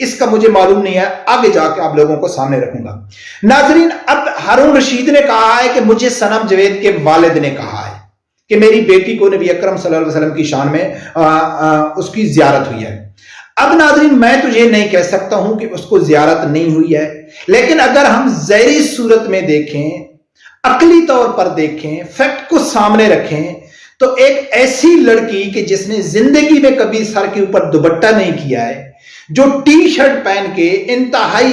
اس کا مجھے معلوم نہیں ہے، آگے جا کے آپ لوگوں کو سامنے رکھوں گا۔ ناظرین، اب ہارون رشید نے کہا ہے کہ مجھے صنم جوید کے والد نے کہا ہے کہ میری بیٹی کو نبی اکرم صلی اللہ علیہ وسلم کی شان میں اس کی زیارت ہوئی ہے۔ اب ناظرین، میں تو یہ نہیں کہہ سکتا ہوں کہ اس کو زیارت نہیں ہوئی ہے، لیکن اگر ہم ظاہری صورت میں دیکھیں، عقلی طور پر دیکھیں، فیکٹ کو سامنے رکھیں، تو ایک ایسی لڑکی کہ جس نے زندگی میں کبھی سر کے اوپر دوپٹہ نہیں کیا ہے، جو ٹی شرٹ پہن کے انتہائی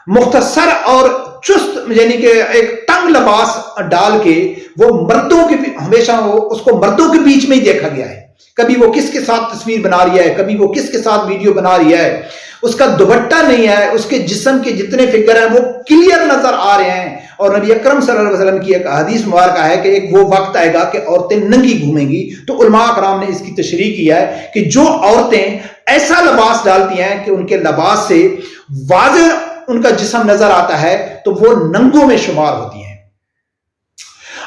مختصر اور چست یعنی کہ ایک تنگ لباس ڈال کے وہ مردوں کے ہمیشہ اس کو مردوں کے بیچ میں ہی دیکھا گیا ہے، کبھی وہ کس کے ساتھ تصویر بنا رہی ہے، کبھی وہ کس کے ساتھ ویڈیو بنا رہی ہے، اس کا دوپٹہ نہیں ہے، اس کے جسم کے جتنے فگر ہیں وہ کلیئر نظر آ رہے ہیں۔ اور نبی اکرم صلی اللہ علیہ وسلم کی ایک حدیث مبارکہ ہے کہ ایک وہ وقت آئے گا کہ عورتیں ننگی گھومیں گی، تو علماء کرام نے اس کی تشریح کی ہے کہ جو عورتیں ایسا لباس ڈالتی ہیں کہ ان کے لباس سے واضح ان کا جسم نظر آتا ہے تو وہ ننگوں میں شمار ہوتی ہیں۔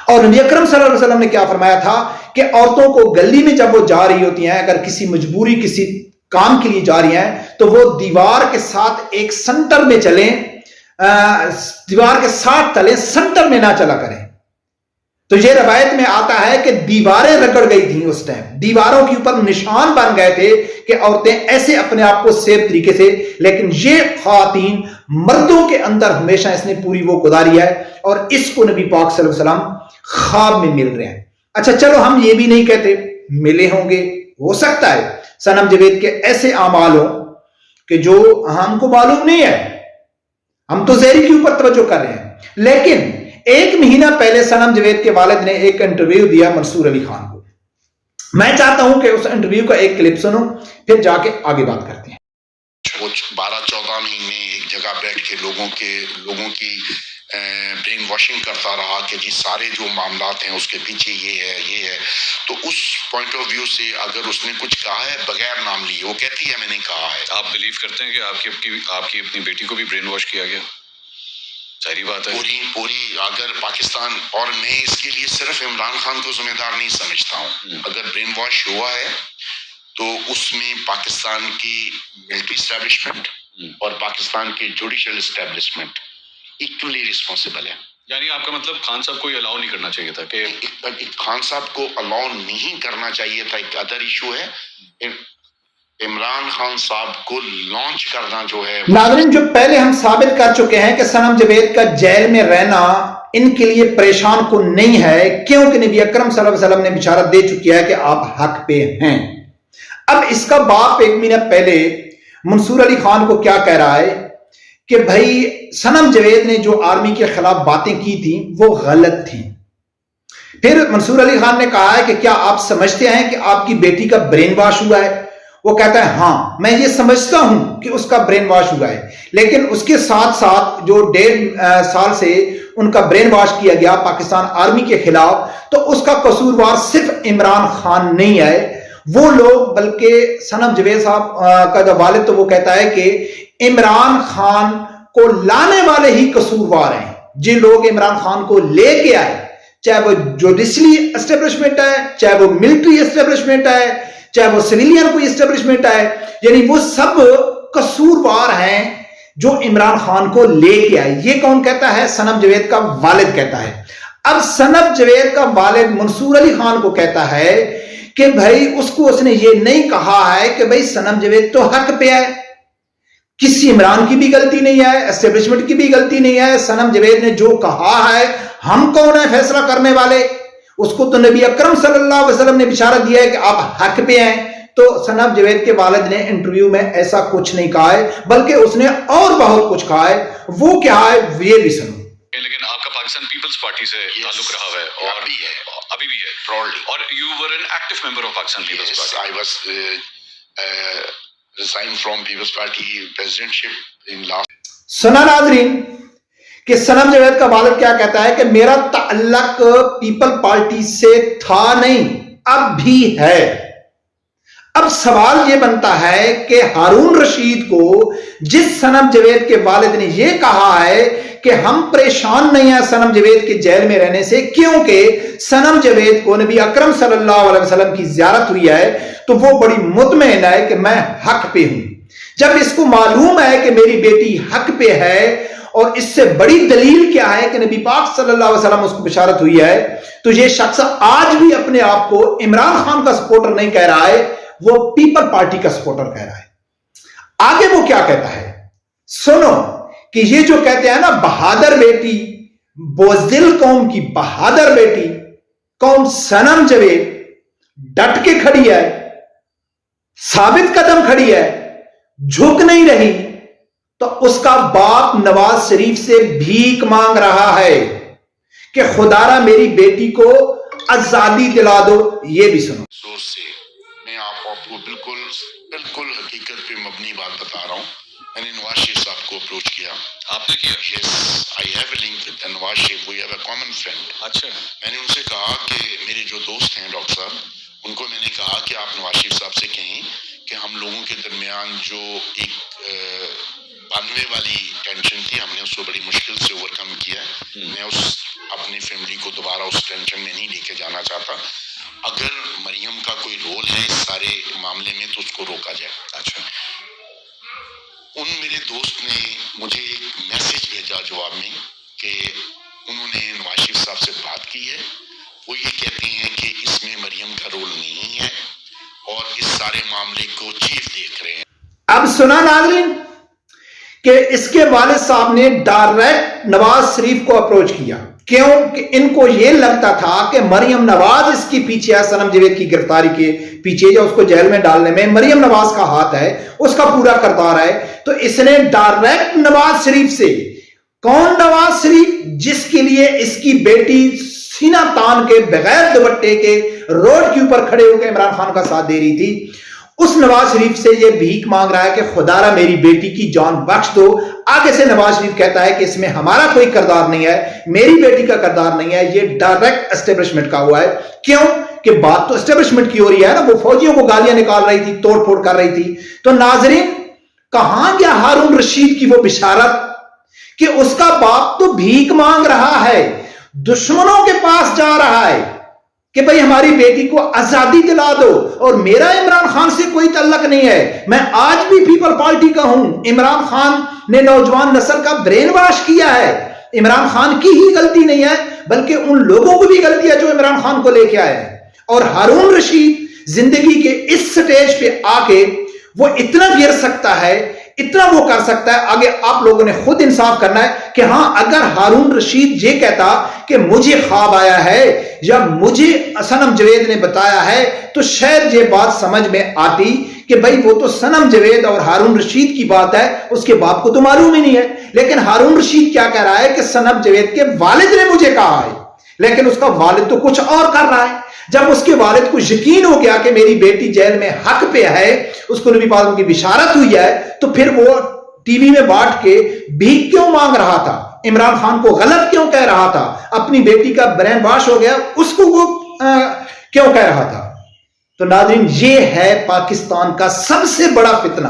اور نبی اکرم صلی اللہ علیہ وسلم نے کیا فرمایا تھا کہ عورتوں کو گلی میں جب وہ جا رہی ہوتی ہیں، اگر کسی مجبوری کسی کام کے لیے جا رہی ہیں، تو وہ دیوار کے ساتھ ایک سنٹر میں چلیں، دیوار کے ساتھ چلیں، سنٹر میں نہ چلا کریں۔ تو یہ روایت میں آتا ہے کہ دیواریں رگڑ گئی تھیں اس ٹائم، دیواروں کے اوپر نشان بن گئے تھے کہ عورتیں ایسے اپنے آپ کو سیف طریقے سے، لیکن یہ خواتین مردوں کے اندر ہمیشہ اس نے پوری وہ گزاری ہے، اور اس کو نبی پاک صلی اللہ علیہ وسلم خواب میں مل رہے ہیں۔ اچھا چلو، ہم یہ بھی نہیں کہتے ملے ہوں گے، ہو سکتا ہے صنم جوید کے ایسے اعمال ہوں کہ جو ہم کو معلوم نہیں ہے، ہم تو ظاہری کے اوپر توجہ کر رہے ہیں۔ لیکن ایک مہینہ پہلے صنم جوید کے والد نے ایک انٹرویو دیا منصور علی خان کو۔ میں چاہتا ہوں کہ اس انٹرویو کا ایک کلپ سنو، پھر جا کے آگے بات کرتے ہیں۔ وہ 12-14 مہینے ایک جگہ بیٹھ کے لوگوں کی برین واشنگ کرتا رہا کہ جی سارے جو معاملات ہیں اس کے پیچھے یہ ہے، تو اس پوائنٹ آف ویو سے اگر اس نے کچھ کہا ہے بغیر نام لیے، وہ کہتی ہے میں نے کہا ہے۔ آپ بلیو کرتے ہیں کہ آپ کی اپنی بیٹی کو بھی برین واش کیا گیا؟ ظاہری بات ہے پوری اگر پاکستان، اور میں اس کے لیے صرف عمران خان کو ذمہ دار نہیں سمجھتا ہوں، اگر برین واش ہوا ہے تو اس میں پاکستان کی ملٹری اسٹیبلشمنٹ اور پاکستان کی جوڈیشل اسٹیبلشمنٹ ایکولی رسپانسبل ہے۔ یعنی آپ کا مطلب خان صاحب کو یہ الاؤ نہیں کرنا چاہیے تھا کہ خان صاحب کو الاؤ نہیں کرنا چاہیے تھا، ایک ادر ایشو ہے عمران خان صاحب کو لانچ کرنا جو ہے۔ ناظرین، جو پہلے ہم ثابت کر چکے ہیں کہ صنم جوید کا جیل میں رہنا ان کے لیے پریشان کن نہیں ہے، کیونکہ نبی اکرم صلی اللہ علیہ وسلم نے بشارت دے چکی ہے کہ آپ حق پہ ہیں۔ اب اس کا باپ ایک مہینہ پہلے منصور علی خان کو کیا کہہ رہا ہے کہ بھائی صنم جوید نے جو آرمی کے خلاف باتیں کی تھیں وہ غلط تھیں۔ پھر منصور علی خان نے کہا ہے کہ کیا آپ سمجھتے ہیں کہ آپ کی بیٹی کا برین واش ہوا ہے؟ وہ کہتا ہے ہاں میں یہ سمجھتا ہوں کہ اس کا برین واش ہوا ہے، لیکن اس کے ساتھ ساتھ جو 1.5 سال سے ان کا برین واش کیا گیا پاکستان آرمی کے خلاف، تو اس کا قصوروار صرف عمران خان نہیں ہے، وہ لوگ بلکہ صنم جوید صاحب کا جو والد تو وہ کہتا ہے کہ عمران خان کو لانے والے ہی قصوروار ہیں۔ جن لوگ عمران خان کو لے کے آئے، چاہے وہ جوڈیشلی اسٹیبلشمنٹ ہے، چاہے وہ ملٹری اسٹیبلشمنٹ ہے، چاہے وہ سویلین کوئی اسٹیبلشمنٹ ہے، یعنی وہ سب قصوروار ہیں جو عمران خان کو لے کے آئے۔ یہ کون کہتا ہے؟ صنم جوید کا والد کہتا ہے۔ اب صنم جوید کا والد منصور علی خان کو کہتا ہے کہ بھائی اس نے یہ نہیں کہا ہے کہ بھائی صنم جوید تو حق پہ ہے، کسی عمران کی بھی غلطی نہیں ہے، اسٹیبلشمنٹ کی بھی غلطی نہیں ہے، صنم جوید نے جو کہا ہے، ہم کون ہیں فیصلہ کرنے والے؟ اس کو تو نبی اکرم صلی اللہ علیہ وسلم نے بشارت دیا ہے کہ آپ حق پہ ہیں۔ تو صنم جوید کے والد نے انٹرویو میں ایسا کچھ نہیں کہا ہے، بلکہ اس نے اور بہت کچھ کہا ہے۔ وہ کیا ہے یہ بھی سنو۔ لیکن آپ کا پاکستان پیپلز پارٹی سے تعلق رہا ہے اور ابھی بھی ہے پراؤڈلی، اور you were an active member of Pakistan Peoples Party. I was resigned from People's Party presidentship in last۔ سنا ناظرین کہ صنم جوید کا والد کیا کہتا ہے کہ میرا تعلق پیپل پارٹی سے تھا نہیں، اب بھی ہے۔ اب سوال یہ بنتا ہے کہ ہارون رشید کو جس صنم جوید کے والد نے یہ کہا ہے کہ ہم پریشان نہیں ہیں صنم جوید کے جیل میں رہنے سے، کیونکہ صنم جوید کو نبی اکرم صلی اللہ علیہ وسلم کی زیارت ہوئی ہے، تو وہ بڑی مطمئن ہے کہ میں حق پہ ہوں۔ جب اس کو معلوم ہے کہ میری بیٹی حق پہ ہے، اور اس سے بڑی دلیل کیا ہے کہ نبی پاک صلی اللہ علیہ وسلم اس کو بشارت ہوئی ہے، تو یہ شخص آج بھی اپنے آپ کو عمران خان کا سپورٹر نہیں کہہ رہا ہے، وہ پیپل پارٹی کا سپورٹر کہہ رہا ہے۔ آگے وہ کیا کہتا ہے سنو، کہ یہ جو کہتے ہیں نا بہادر بیٹی، بوزدل قوم کی بہادر بیٹی، قوم صنم جوید ڈٹ کے کھڑی ہے، ثابت قدم کھڑی ہے، جھک نہیں رہی، تو اس کا باپ نواز شریف سے بھیک مانگ رہا ہے کہ خدارا میری بیٹی کو آزادی دلا دو۔ یہ بھی سنو۔ سوچ سے میں آپ کو بالکل حقیقت پہ مبنی بات بتا رہا ہوں۔ میں نے نواز شریف صاحب کو اپروچ کیا۔ آپ نے کیا؟ Yes, I have a link with Nawaz Sharif, we have a common friend. اچھا، میں نے ان سے کہا کہ میرے جو دوست ہیں ڈاکٹر صاحب، ان کو میں نے کہا کہ آپ نواز شریف صاحب سے کہیں کہ ہم لوگوں کے درمیان جو ایک 92 والی ٹینشن تھی، ہم نے اس کو بڑی مشکل سے اوور کم کیا ہے۔ میں اپنی فیملی کو دوبارہ اس ٹینشن میں نہیں لے کے جانا چاہتا۔ اگر مریم کا کوئی رول ہے اس سارے معاملے میں تو اس کو روکا جائے۔ اچھا، ان میرے دوست نے مجھے ایک میسج بھیجا جواب میں کہ انہوں نے نواز شریف صاحب سے بات کی ہے، وہ یہ کہتے ہیں کہ اس میں مریم کا رول نہیں ہے اور اس سارے معاملے کو چیف دیکھ رہے ہیں۔ اب سنا ناظرین کہ اس کے والد صاحب نے ڈائریکٹ نواز شریف کو اپروچ کیا، کیوں کہ ان کو یہ لگتا تھا کہ مریم نواز اس کی پیچھے ہے، صنم جاوید کی گرفتاری کے پیچھے یا اس کو جیل میں ڈالنے میں مریم نواز کا ہاتھ ہے، اس کا پورا کردار ہے۔ تو اس نے ڈائریکٹ نواز شریف سے، کون نواز شریف؟ جس کے لیے اس کی بیٹی سینہ تان کے بغیر دوپٹے کے روڈ کے اوپر کھڑے ہو کے عمران خان کا ساتھ دے رہی تھی، اس نواز شریف سے یہ بھیک مانگ رہا ہے کہ خدارا میری بیٹی کی جان بخش دو۔ آگے سے نواز شریف کہتا ہے کہ اس میں ہمارا کوئی کردار نہیں ہے، میری بیٹی کا کردار نہیں ہے، یہ ڈائریکٹ اسٹیبلشمنٹ کا ہوا ہے۔ کیوں کہ بات تو اسٹیبلشمنٹ کی ہو رہی ہے نا، وہ فوجیوں کو گالیاں نکال رہی تھی، توڑ پھوڑ کر رہی تھی۔ تو ناظرین کہاں گیا ہارون رشید کی وہ بشارت کہ اس کا باپ تو بھیک مانگ رہا ہے، دشمنوں کے پاس جا رہا ہے کہ بھئی ہماری بیٹی کو آزادی دلا دو، اور میرا عمران خان سے کوئی تعلق نہیں ہے، میں آج بھی پیپل پارٹی کا ہوں۔ عمران خان نے نوجوان نسل کا برین واش کیا ہے، عمران خان کی ہی غلطی نہیں ہے بلکہ ان لوگوں کو بھی غلطی ہے جو عمران خان کو لے کے آئے ہیں۔ اور ہارون رشید زندگی کے اس سٹیج پہ آ کے وہ اتنا گر سکتا ہے، اتنا وہ کر سکتا ہے، آگے آپ لوگوں نے خود انصاف کرنا ہے کہ ہاں اگر ہارون رشید یہ کہتا کہ مجھے خواب آیا ہے یا مجھے صنم جاوید نے بتایا ہے تو شاید یہ بات سمجھ میں آتی کہ بھئی وہ تو صنم جاوید اور ہارون رشید کی بات ہے، اس کے باپ کو تو معلوم ہی نہیں ہے۔ لیکن ہارون رشید کیا کہہ رہا ہے کہ صنم جاوید کے والد نے مجھے کہا ہے، لیکن اس کا والد تو کچھ اور کر رہا ہے۔ جب اس کے والد کو یقین ہو گیا کہ میری بیٹی جیل میں حق پہ ہے، اس کو نبی پاک کی بشارت ہوئی ہے، تو پھر وہ ٹی وی میں بیٹھ کے بھیک کیوں مانگ رہا تھا؟ عمران خان کو غلط کیوں کہہ رہا تھا؟ اپنی بیٹی کا برین واش ہو گیا، اس کو وہ کیوں کہہ رہا تھا؟ تو ناظرین یہ ہے پاکستان کا سب سے بڑا فتنہ،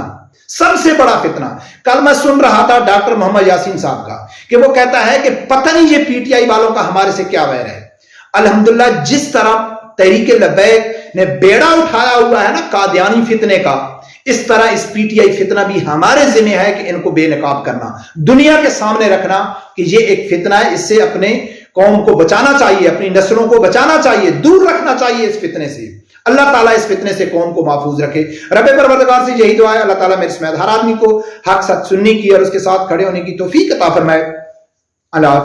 سب سے بڑا فتنہ۔ کل میں سن رہا تھا ڈاکٹر محمد یاسین صاحب کا کہ وہ کہتا ہے کہ پتہ نہیں یہ پی ٹی آئی والوں کا ہمارے سے کیا ویر ہے۔ الحمدللہ جس طرح تحریک لبیک نے بیڑا اٹھایا ہوا ہے نا قادیانی فتنے کا، اس طرح اس پی ٹی آئی فتنہ بھی ہمارے ذمہ ہے کہ ان کو بے نقاب کرنا، دنیا کے سامنے رکھنا کہ یہ ایک فتنہ ہے، اس سے اپنے قوم کو بچانا چاہیے، اپنی نسلوں کو بچانا چاہیے، دور رکھنا چاہیے اس فتنے سے۔ اللہ تعالیٰ اس فتنے سے قوم کو محفوظ رکھے۔ رب پروردگار سے یہی دعا ہے اللہ تعالیٰ میرے سمیت ہر آدمی کو حق سچ سننے کی اور اس کے ساتھ کھڑے ہونے کی توفیق عطا فرمائے۔ اللہ